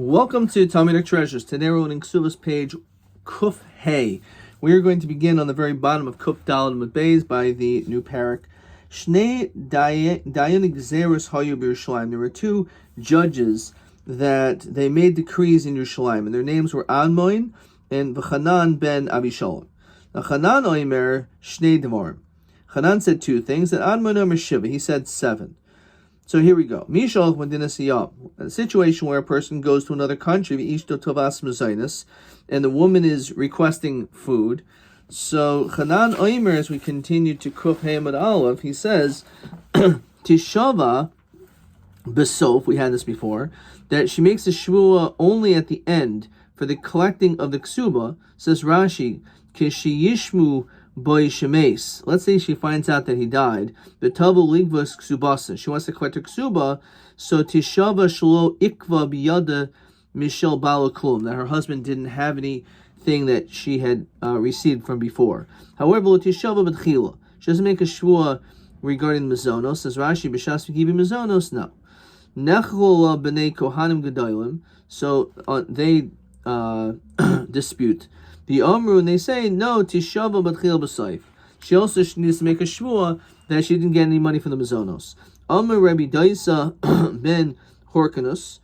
Welcome to Talmudic Treasures. Today we're on Ksuvas page Kuf Hey. We are going to begin on the very bottom of Kuf Daled Mudbeis by the new parak. Shnei Dayanik Zeros Hayu B'Yerushalayim. There were two judges that they made decrees in Yerushalayim, and their names were Admoin and V'Chanan ben Abishalom. Now Chanan Oimer Shnei Devarim. Chanan said two things, and Admoin Omer Shiva. He said seven. So here we go. Mishalch Madinasiyam. A situation where a person goes to another country, and the woman is requesting food. So Chanan Oimer, as we continue to Kuf Hamad Aleph, he says, Tishava Besof, we had this before, that she makes a shvua only at the end for the collecting of the ksuba. Says Rashi, Kishiyishmu Boy Shemes. Let's say she finds out that he died. The Tavu Ligvas Ksubasa. She wants to collect her ksuba, so Tishava Shlo Ikva Biyada Michel Balaklum, that her husband didn't have anything that she had received from before. However, Tishava B'Tchila. She doesn't make a shvua regarding Mizonos. Says Rashi, B'Shas V'Givi Mizonos, no. Nechlola B'nei Kohanim Gedolim. So they dispute. The Amru, and they say, no, Tishava B'Tchil B'Saif. She also needs to make a shvua that she didn't get any money from the Mizonos. Amru Rabbi Daisa ben Horkanus,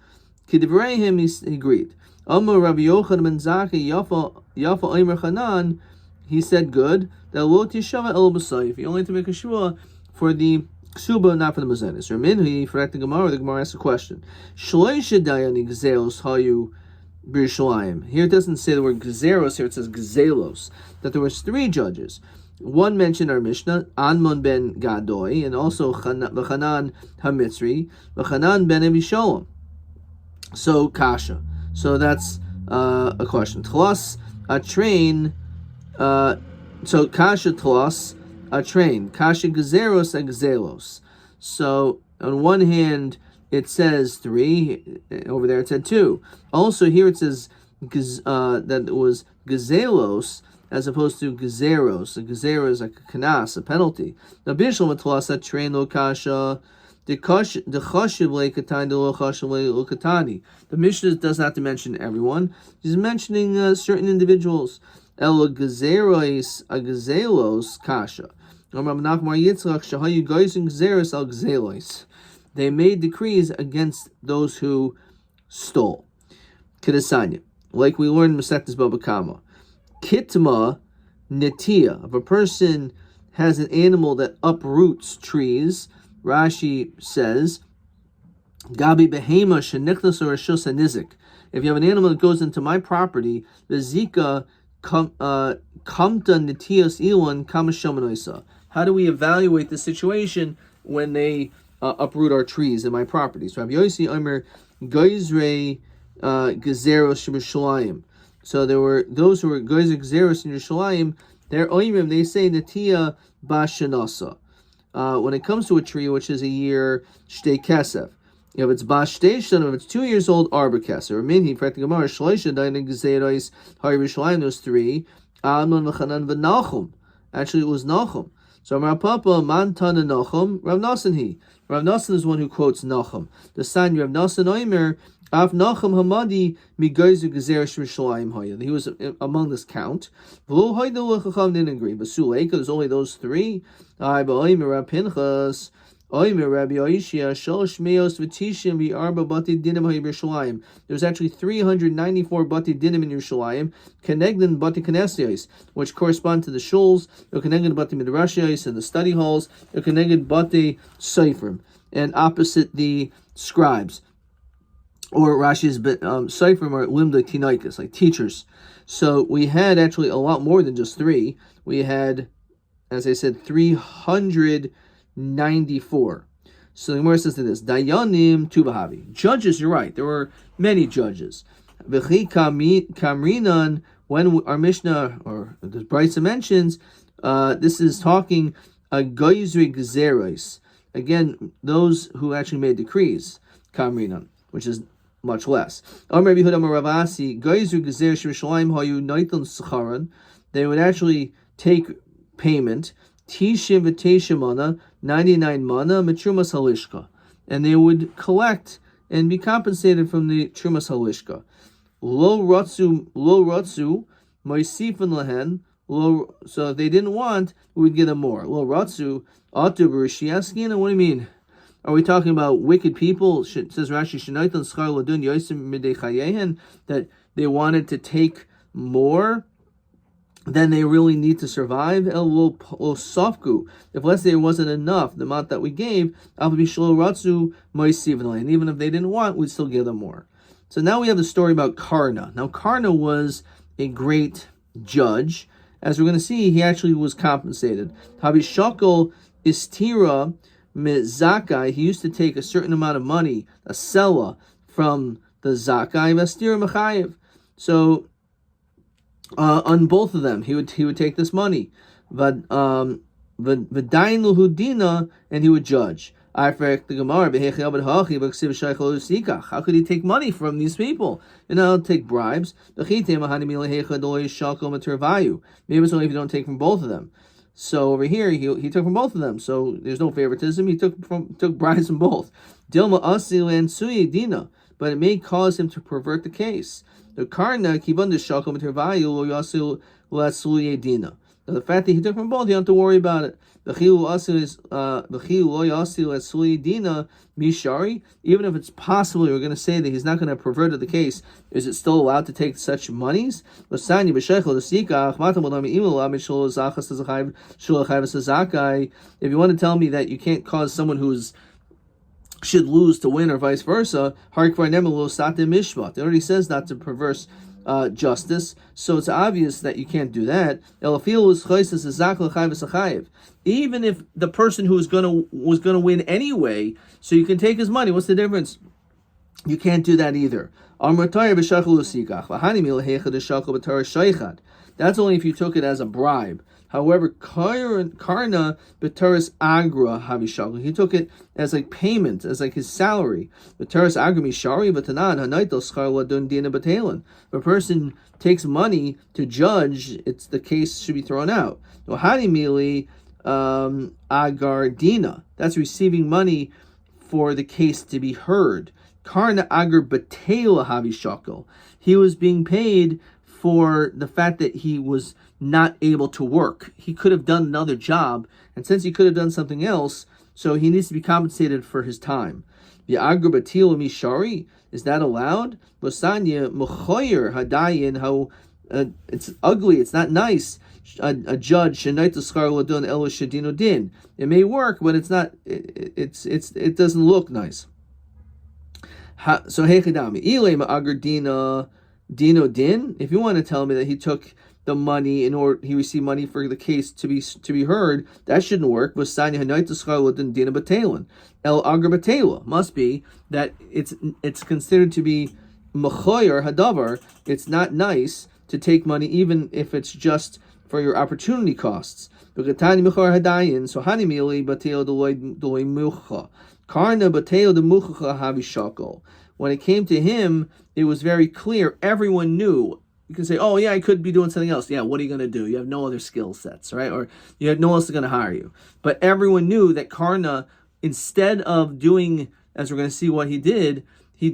Kidivrehim, he agreed. Amru Rabbi Yochad ben Zaki, Yafa Omer Chanan, he said good, that lo Tishava El B'Saif. You only have to make a shvua for the ksuba, not for the Mizonos. Raminhi, for the Gemara asks a question. Shloisha Dayanik Zeos Hayu B'Yerushalayim. Here it doesn't say the word Gezeros, here it says Gezelos. That there was three judges. One mentioned our Mishnah, Anmon ben Gadoy, and also V'Chanan HaMitzri, V'Chanan ben Abishalom. So, Kasha. So that's a question. Tlas, a train, so Kasha Tlas, a train. Kasha Gezeros and Gezelos. So, on one hand, it says three. Over there it said two. Also here it says that it was Gezelos as opposed to Gezeros. A Gezero is like a kanas, a penalty. Now Bishlam Matlasa train lo kasha the chashiv le katani lo chashiv le katani. The Mishnah doesn't have to mention everyone. He's mentioning certain individuals. El Gezeros a Gezelos kasha. They made decrees against those who stole. Kedasanya, like we learned in Masechtas Baba Kama. Kitma netia, if a person has an animal that uproots trees, Rashi says, Gabi behema shenichnas or reshus hanizik. If you have an animal that goes into my property, the zika kamta netias ilan kamashamanoisa. How do we evaluate the situation when they uproot our trees in my property? So Rabbi Yossi Omer Geizrei Gezeros Yerushalayim. So there were those who were Geizer Gezeros in Yerushalayim. Their Oimim, they say Natia Bashanasa. When it comes to a tree which is a year Shtei Kesef, if it's Bash Shtei, if it's 2 years old, Arba Kesef. Or Minhi, Praktik Gemara, Shloisha Dayanik Gezeros Hari Yerushalayim. Those three. Amnon V'Chanan V'Nachum. Actually, it was Nachum. So Rav Papa Mantana Nachum, Rav Nasan he. Rav Nasan is one who quotes Nachum. The sign Rav Nasan Oimer, Av Nachum Hamadi Migayzu Gezeresh Yerushalayim Hoya. He was among this count. V'lo Hoyda L'Chacham didn't agree. But Suleika, there's only those three. Ay Ba'oimer Rav Pinchas, Oimer Rabbi Oishia, Shalosh Meos V'Tishim V'Arba Bati Dinim Hoya Yerushalayim. There's actually 394 Bati Dinim in Yerushalayim. Kenegdan Bati Knesios, which correspond to the shuls. Kenegdan Bati Midrashiyos and the study halls. Kenegdan Bati Seifrim, and opposite the scribes. Or Rashi's Seifrim are Limda Tinaikas, like teachers. So we had actually a lot more than just three. We had, as I said, 394. So the Gemara says to this, Dayanim Tubahavi. Judges, you're right. There were many judges. V'chi Kamrinan, when our Mishnah, or the Brisa mentions, this is talking Geizri Gezeros. Again, those who actually made decrees, Kamrinan, which is much less. They would actually take payment, Tishim v'Teshim mana, 99 mana, Mitrumas Halishka, and they would collect and be compensated from the Trumas Halishka. Lo Ratsu, Moisifan Lahen, so if they didn't want, we would give them more. Lo Ratsu, Atu Barishiaskina, what do you mean? Are we talking about wicked people? Says Rashi, Shenaitan Schar Ladun Yosim Midei Chayehen, that they wanted to take more than they really need to survive. El Lo Sofku, if let's say it wasn't enough, the amount that we gave, Al Bishlo Ratsu Moisifan, and even if they didn't want, we'd still give them more. So now we have the story about Karna. Now Karna was a great judge. As we're going to see, he actually was compensated. Habishakol Istira Zakai, he used to take a certain amount of money, a sela, from the Zakai, Vastira Mechayev. So on both of them, he would take this money. V'dainu Hudina, and he would judge. How could he take money from these people? Take bribes. Maybe it's only if you don't take from both of them. So over here, he took from both of them. So there's no favoritism. He took bribes from both. Dilma asil and suye dina, but it may cause him to pervert the case. The karna kibanda shakom tervayu lo yasil la suye dina. Now the fact that he took from both, you don't have to worry about it. Even if it's possible you're going to say that he's not going to pervert the case, is it still allowed to take such monies? If you want to tell me that you can't cause someone who's should lose to win or vice versa, it already says not to perverse justice, so it's obvious that you can't do that. Even if the person who was gonna win anyway, so you can take his money. What's the difference? You can't do that either. That's only if you took it as a bribe. However, Karna b'taris agra havishakol. He took it as like payment, as like his salary. B'taris agra mishari v'tanan hanaitel schar ladun dina b'telen. If a person takes money to judge, the case should be thrown out. Nohani mili agar dina. That's receiving money for the case to be heard. Karna agar b'tela havishakol. He was being paid for the fact that he was not able to work. He could have done another job, and since he could have done something else, so he needs to be compensated for his time. The agrabatil mishari, is that allowed? Lasanya muchoyer hadayin, how it's ugly, it's not nice. A judge shenaita schar ladun elo shadino din. It may work, but it's not. It doesn't look nice. So hechidami ilema agardina dino din. If you want to tell me that he took the money he received money for the case to be heard, that shouldn't work. El agar must be that it's considered to be mechoyer hadavar. It's not nice to take money even if it's just for your opportunity costs. So hani mili bateo deloi mucha karna bateo de mucha havishakol. When it came to him, it was very clear. Everyone knew. You can say, oh, yeah, I could be doing something else. Yeah, what are you going to do? You have no other skill sets, right? Or you have no one else going to hire you. But everyone knew that Karna, instead of doing, as we're going to see what he did, he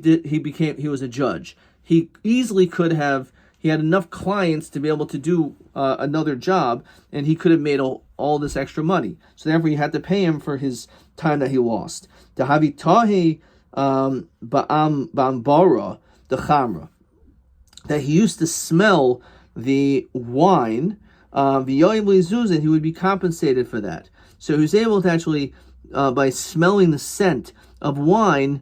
was a judge. He easily could have, he had enough clients to be able to do another job, and he could have made all this extra money. So therefore, you had to pay him for his time that he lost. Tahavi tahi ba'ambara the chamra. That he used to smell the wine, and he would be compensated for that. So he was able to actually, by smelling the scent of wine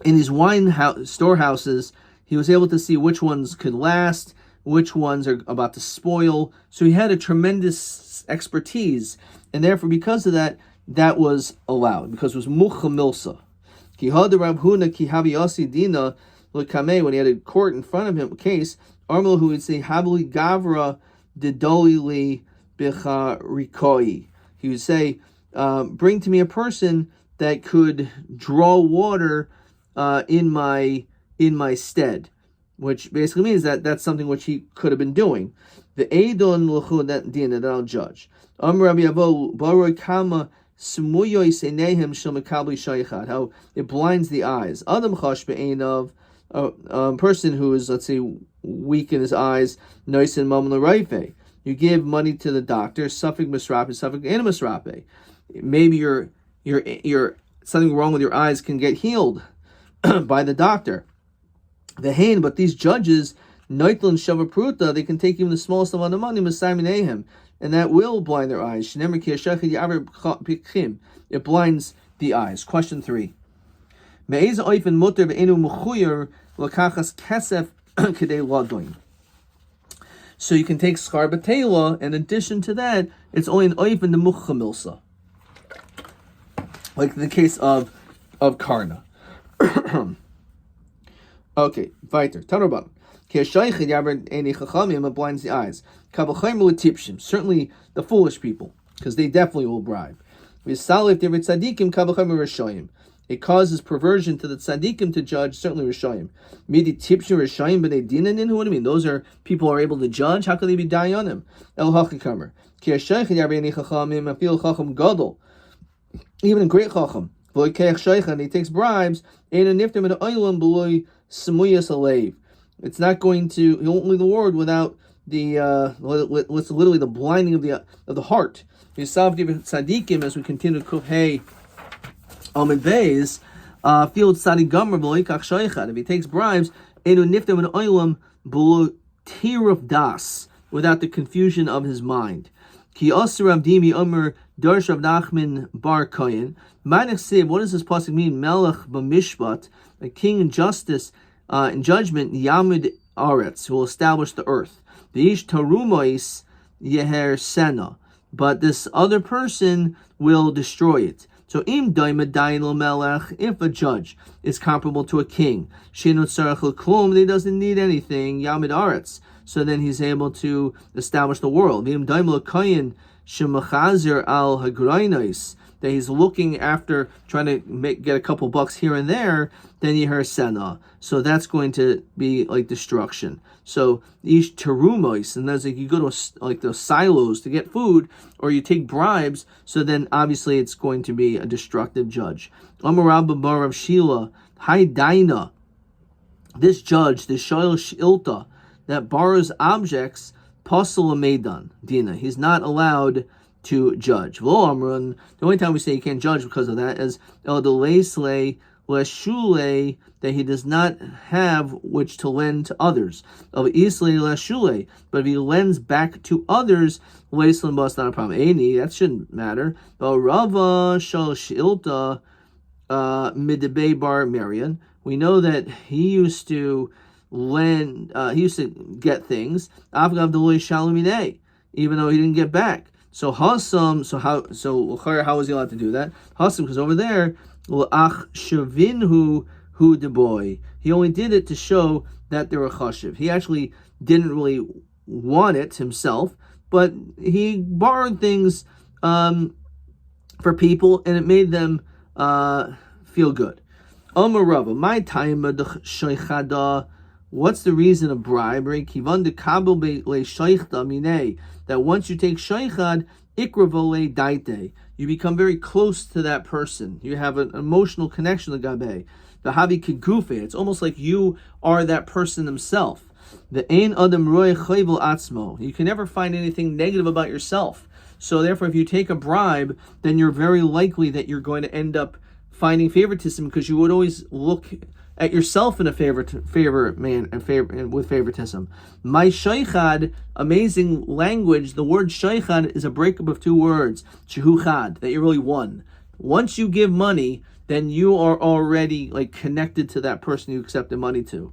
in these wine storehouses, he was able to see which ones could last, which ones are about to spoil. So he had a tremendous expertise, and therefore, because of that, that was allowed, because it was mucha milsa. Ki hada Rab Huna ki haviyasi dina. When he had a court in front of him, a case, Armel who would say, Habli Gavra Didolili Bicharikoi. He would say, bring to me a person that could draw water in my stead. Which basically means that that's something which he could have been doing. The Eidon Luchu that Dina that I'll judge. Rabbi Avo Baroi Kama how it blinds the eyes. Adam chash be'einav, a person who is, let's say, weak in his eyes, noisin mam l'raife. You give money to the doctor, suffik misrape, suffik and misrape. Maybe you're something wrong with your eyes can get healed by the doctor. The hain, but these judges, noitlin shavapruta, they can take even the smallest amount of money, masayim, and that will blind their eyes. It blinds the eyes. Question 3. So you can take schar b'teila, and in addition to that, it's only an oif in the mucha, like in the case of Karna. Okay, weiter. Tanurban. It blinds the eyes. Certainly the foolish people, because they definitely will bribe. It causes perversion to the tzaddikim to judge, certainly Rishayim. What do you mean? Those are people who are able to judge? How could they be dying on them? Even a great chacham, and he takes bribes, it's not going to, he won't leave the word without the what's literally the blinding of the heart. Tzaddikim, as we continue to Kufhei Amid Beis, field Tzaddik Gomer B'loikach Shoichad. If he takes bribes, Enu Niftem and Oilam B'lo Tiruf Das, without the confusion of his mind. Ki Osir Abdimi Omer Darsh Rav Nachman Bar Koyin. Manich Sib, what does this pasuk mean? Melech B'mishpat, a king in justice, in judgment, Yamid Aretz, who will establish the earth. The Ish Tarumois Yeher Sena, but this other person will destroy it. So im daimadayin melech, if a judge is comparable to a king, shenut sarach l'klum, he doesn't need anything, Yamid Aretz, so then he's able to establish the world. Im daim l'kayin shemachazer al hagrainais, that he's looking after trying to get a couple bucks here and there, then you hear sena. So that's going to be like destruction. So ish terumois, and that's like you go to like those silos to get food, or you take bribes. So then obviously it's going to be a destructive judge. Amarabba bar of Shila, Hai Daina. This judge, the shoyl shilta, that borrows objects, pasal meidan dina. He's not allowed to judge. Lo amrun. The only time we say he can't judge because of that is el deleisle leshule, that he does not have which to lend to others. Of isle leshule, but if he lends back to others, leislan bas not a problem. Any that shouldn't matter. But rava shal shilta midebe bar Marian. We know that he used to lend. He used to get things. Avgav deloi shaluminei, even though he didn't get back. So Hasam, how was he allowed to do that? Hasam, because over there, Ach Shavinhu Hu de boy. He only did it to show that they were chashiv. He actually didn't really want it himself, but he borrowed things for people, and it made them feel good. Amar Rava, my time sheichada. What's the reason of bribery? Kivan de kabel le sheichda minei. That once you take sheichad, ikravole daite, you become very close to that person. You have an emotional connection to gabe. The havi kigufe. It's almost like you are that person himself. The ein adam roy chayvel atzmo. You can never find anything negative about yourself. So therefore, if you take a bribe, then you're very likely that you're going to end up finding favoritism, because you would always look at yourself in a with favoritism. My sheichad, amazing language. The word sheichad is a breakup of two words. Shehuchad, that you're really one. Once you give money, then you are already like connected to that person you accepted money to.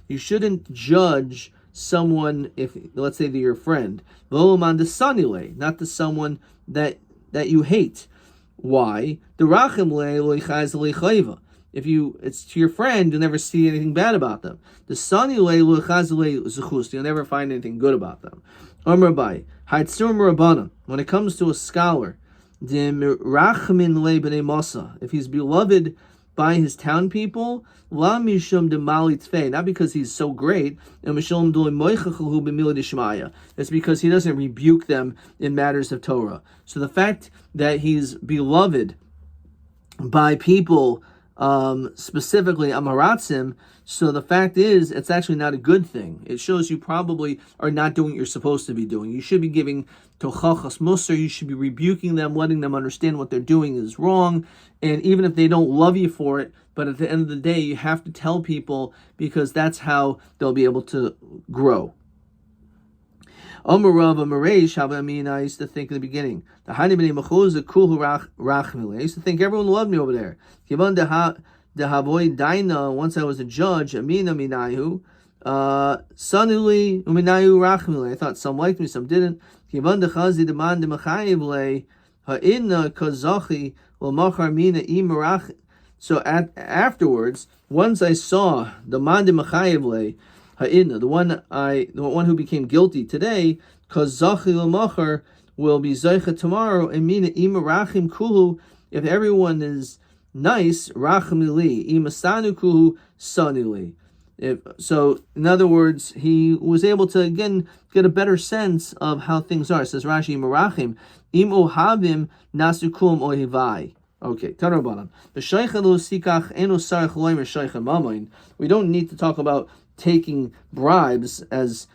You shouldn't judge someone if, let's say, they're your friend. Not to someone that you hate. Why? If it's to your friend, you'll never see anything bad about them. You'll never find anything good about them. Rabbi, when it comes to a scholar, if he's beloved by his town people, la mishum de malitfe, not because he's so great, and mishum do moichachu b'mila dishmaya. It's because he doesn't rebuke them in matters of Torah. So the fact that he's beloved by people, specifically Amaratzim, so the fact is, it's actually not a good thing. It shows you probably are not doing what you're supposed to be doing. You should be giving tochachas musar. You should be rebuking them, letting them understand what they're doing is wrong. And even if they don't love you for it, but at the end of the day, you have to tell people, because that's how they'll be able to grow. Omarav Amareish Habamin, I used to think in the beginning, the Hanibani Machuza Kulhu Rachmil. I used to think everyone loved me over there. Kivan the Havoy Daina, once I was a judge, Amina Minayu, Sanuli Uminayu Rachmil. I thought some liked me, some didn't. Kivan the Chazi Demand the Machayivle, Ha'inna Kazachi, Lamachar Mina Imarach. So afterwards, once I saw the Mandi Machayivle, Ha'inna, the one who became guilty today, Kazachi Lamachar will be Zaycha tomorrow, and Mina Imarachim Kulu, if everyone is nice, Rachmili, Imasanu Kuhu Sanili. So, in other words, he was able to again get a better sense of how things are. It says Rashi Marachim, Im Ohavim Nasukum Ohivai. Okay, Tarabanan. We don't need to talk about taking bribes as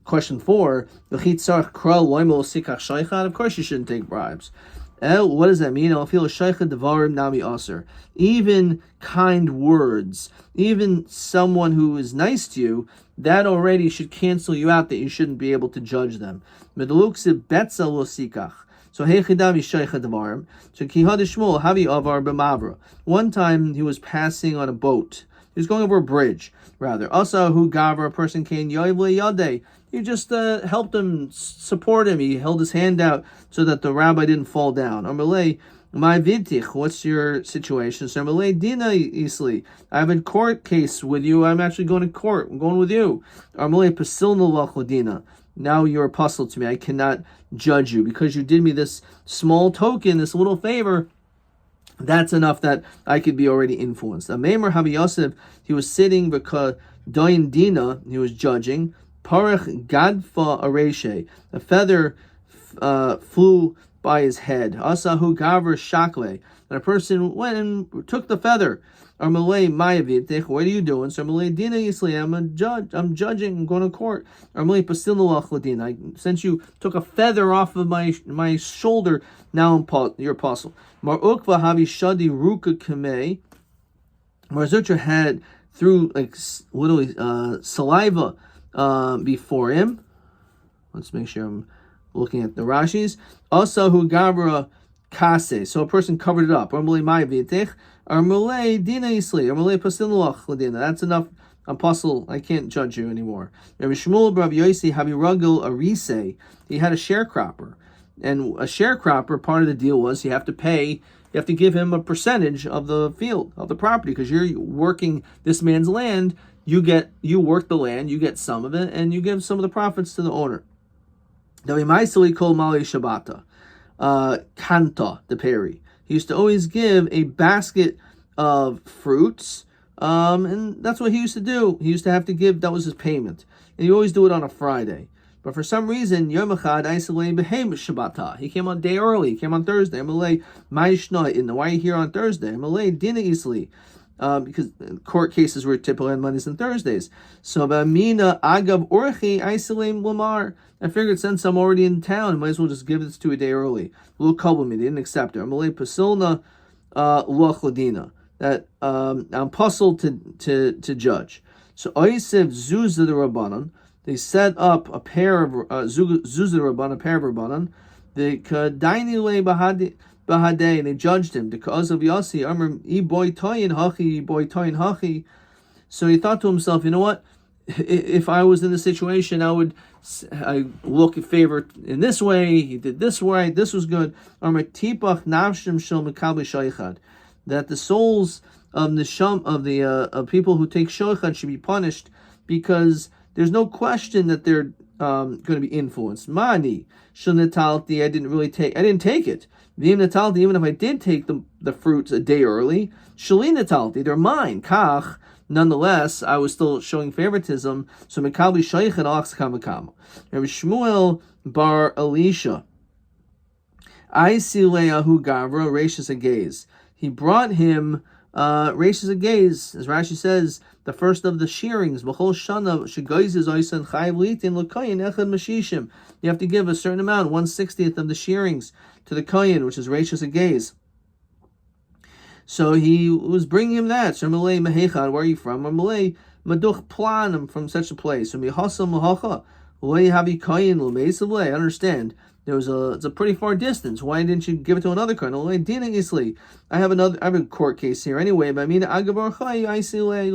question 4. Of course you shouldn't take bribes. What does that mean? Even kind words, even someone who is nice to you, that already should cancel you out, that you shouldn't be able to judge them. So one time he was passing on a boat. He was going over a bridge, rather. Also, who gavra, a person came yade. He just helped him, support him. He held his hand out so that the rabbi didn't fall down. Amalei, my vintich, what's your situation? So Amalei dina isli. I have a court case with you. I'm actually going to court. I'm going with you. Amalei pasilna lachladina. Now you're a puzzle to me. I cannot judge you because you did me this small token, this little favor. That's enough that I could be already influenced. Ameimer Habi Yosef, he was sitting because Doin Dina, he was judging. Parach Gadfa Areshe, a feather flew by his head. Asahu Gavra Shakle, and a person went and took the feather. Armalei Mayavitich, what are you doing? So Armalei Dina Yisli, I'm a judge, I'm judging, I'm going to court. Armalei Pasilulach Ladina, since you took a feather off of my shoulder, now I'm your apostle. Mar Ukva Havi Shadi Ruka Kamei, Mar Zutra had through like literally saliva before him. Let's make sure I'm looking at the Rashis. Also who Gabra Kase, so a person covered it up. Armalei Mayavitich. Armalei Dina Yisli, Armalei Pasilulach Ladina. That's enough, apostle. I can't judge you anymore. Rabbi Shmuel Rabbi Yosi Habiragil Arise. He had a sharecropper, and a sharecropper, part of the deal was you have to give him a percentage of the field, of the property, because you're working this man's land. You work the land, you get some of it, and you give some of the profits to the owner. Davimaisili Kol Mali Shabata, Kanta the Peri. He used to always give a basket of fruits, and that's what he used to do. He used to have to give, that was his payment. And he always do it on a Friday. But for some reason, Yom Echad Aisalei Behem Shabbata. He came on a day early. He came on Thursday. Amalei Ma'ishna. Why are you here on Thursday? Amalei Dina Isli. Because court cases were typically on Mondays and Thursdays. So Bamina Agav Orchi Aisalei Lamar. I figured since I'm already in town, I might as well just give this to a day early. Little couple me, they didn't accept it. Amalei Pasilna Loch Ladina. That I'm puzzled to judge. So Oisev Zuzah the Rabbanon. They set up a pair of Zuzah Rabban, a pair of Rabbanon. They Kadaini Le Bahade, and they judged him because of Yossi. Amr boy toyin hachi. So he thought to himself, you know what? If I was in the situation, I look at favor in this way. He did this way. This was good. Amr tipach navshim shel mekabel shaychad. That the souls of the people who take shaychad should be punished, because there's no question that they're going to be influenced. Mani shulnatalti, I didn't take it. V'im natalti, even if I did take the fruits a day early, shulinatalti, they're mine. Kach, nonetheless, I was still showing favoritism. So mekabli shaykh and ox kamakam. Rabbi Shmuel bar Elisha, I see Leahu Gavra Rashis Agaze. He brought him Rashis Agaze, as Rashi says, the first of the shearings. B'chol shana shegoizes oisan chayv litin l'koyin echad mashishim. You have to give a certain amount, 1/60th of the shearings, to the koyin, which is Rashis Agaze. So he was bringing him that. So Malay Mehechad, where are you from? Malay Maduch Plan, I'm from such a place. So Mihasa Mahacha, Lay Habi Koyin L'Meisavle. I understand. It's a pretty far distance. Why didn't you give it to another kohen? I have a court case here anyway. But I mean,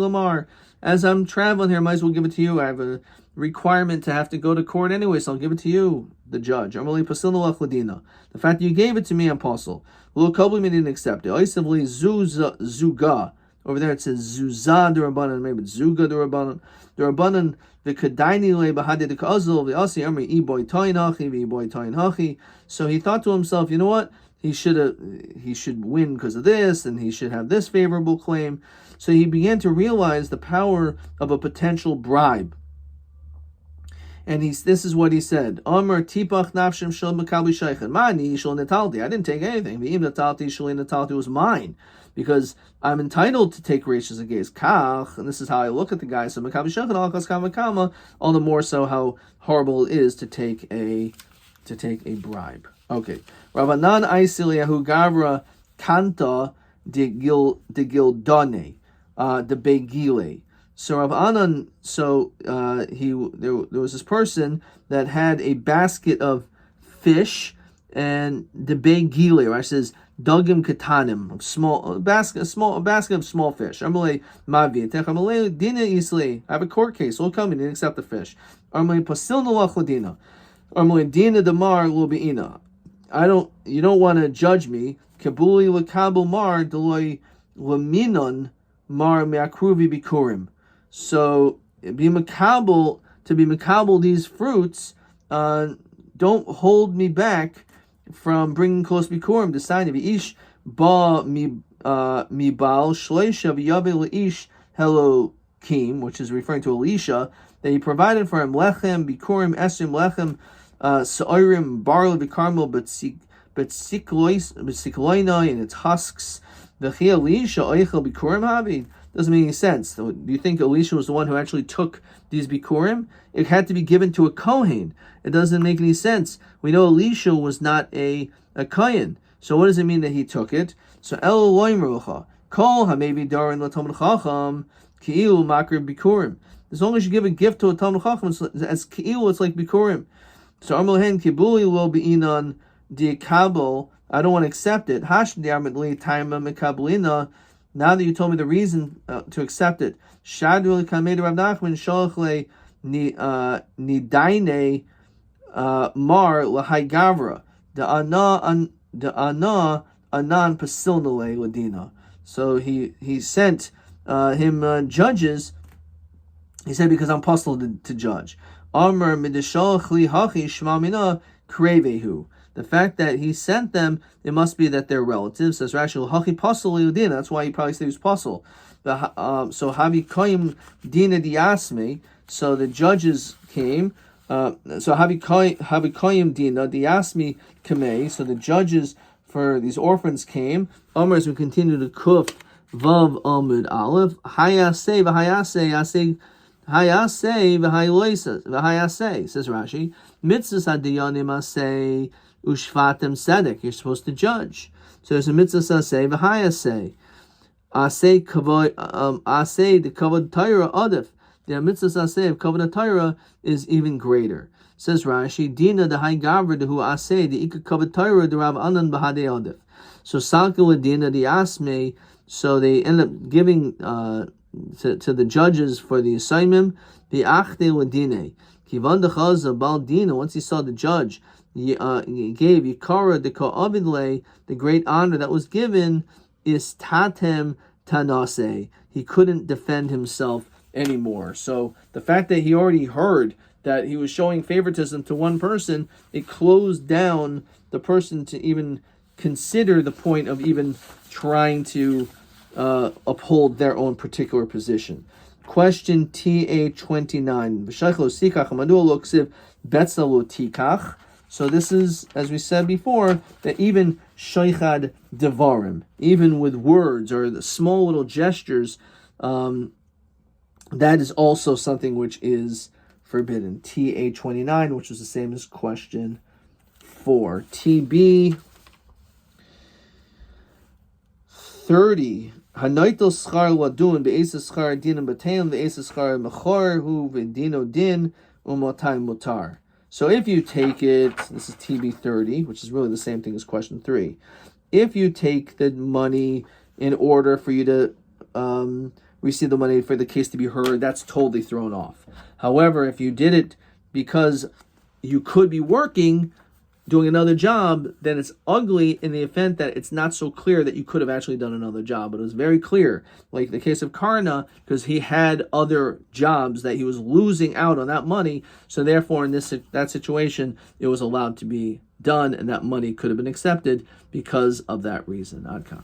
Lamar. As I'm traveling here, I might as well give it to you. I have a requirement to have to go to court anyway, so I'll give it to you, the judge. The fact that you gave it to me, I'm apostle. Kobli didn't accept it. Zuga. Over there it says Zuzah Durabanan, maybe Zuga Durabanan. Durabanan the Kadaini le Bahadi the Kazul, the Asi Army Eboy Toin Hachi, Eboy Toin Hachi. So he thought to himself, you know what? He should win because of this, and he should have this favorable claim. So he began to realize the power of a potential bribe. And this is what he said. Amar tipach nafshim shel mekabi shaychen. Mani shel netalti. I didn't take anything. The im netalti shel netalti was mine, because I'm entitled to take Rashis Agaze. Kach, and this is how I look at the guy. So mekabi shaychen alkas kama, all the more so how horrible it is to take a bribe. Okay. Ravanan Aisiliyahu Gavra Kanta de Gildane, de Begile. So Rav Anan, there was this person that had a basket of fish and the Begile, right? It says Dugim Katanim, a basket of small fish. Amalei Mavi, Amalei Dina Isli. I have a court case. He'll come and didn't accept the fish. Amalei Pasil Nalach Ladina. Amalei Dina Damar Lubiina. You don't want to judge me. Kabuli Lakabul Mar Deloy Laminon Mar Meakruvi Bikurim. So to be makabel these fruits, don't hold me back from bringing close bikurim. Deciding to ish ba mi bal shleisha v'yabe leish hello kim, which is referring to Elisha, that he provided for him lechem bikurim esrim lechem sa'irim barley v'karmel but and its husks. V'chi Elisha oichel bikurim havi. Doesn't make any sense. So, do you think Elisha was the one who actually took these bikurim? It had to be given to a kohen. It doesn't make any sense. We know Elisha was not a kohen. So what does it mean that he took it? So El Loimrucha Kol HaMevi Darin LaTalmid Chacham Ki'ilu Makriv Bikurim. As long as you give a gift to a Talmid Chacham, as Ki'ilu, it's like bikurim. So Armohen Kibuli Lo Be'inan Diakabel. I don't want to accept it. Hash Diarmid Li Taima Mekablina. Now that you told me the reason to accept it, Shadul Kamed Rav Nachman Shalchle Nidaine Mar Lahai Gavra the Anan Pasilnale Ladina. So he sent him judges. He said, because I'm puzzled to judge. Amr Midishalchli Hachi Shmamina Krevehu. The fact that he sent them, it must be that they're relatives. Says Rashi, Hachi Pasal Yudina. That's why he probably said he was Pasal. So Havi Koyim Dina Diasme. So the judges came. So Havi Koyim Dina Diasme Kamei. So the judges for these orphans came. Omer, as we continue to Kuf Vav Amud Aleph. Hayase v'hayase yase. Hayase v'hayase. Says Rashi. Mitzvahs adiyanim asay. Ushvatem sedek, you're supposed to judge. So there's a mitzvah asay v'hayasay. Asay the kavod Torah adif. The mitzvah asay of kavod Torah is even greater. Says Rashi, Dina the high gavra the hu asay the ikka kavod Torah the Rav Anan b'hadei adif. So salkul Dina the asme. So they end up giving to the judges for the assignment the achte ladine. Kivan dechaza bal Dina. Once he saw the judge, he gave Yikara de Ka'avidle, the great honor that was given, is Tatem Tanase. He couldn't defend himself anymore. So the fact that he already heard that he was showing favoritism to one person, it closed down the person to even consider the point of even trying to uphold their own particular position. Question TA29. So this is, as we said before, that even shoichad devarim, even with words or the small little gestures, that is also something which is forbidden. TA29, which is the same as question 4. TB 30. Hanaitel schar ladun be'esa schar dinim b'teim be'esa schar mechor hu v'dino din u'motai mutar. So if you take it, this is TB 30, which is really the same thing as question 3. If you take the money in order for you to receive the money for the case to be heard, that's totally thrown off. However, if you did it because you could be working, doing another job, then it's ugly in the event that it's not so clear that you could have actually done another job. But it was very clear, like the case of Karna, because he had other jobs that he was losing out on that money. So therefore, in that situation, it was allowed to be done, and that money could have been accepted because of that reason. Adkan.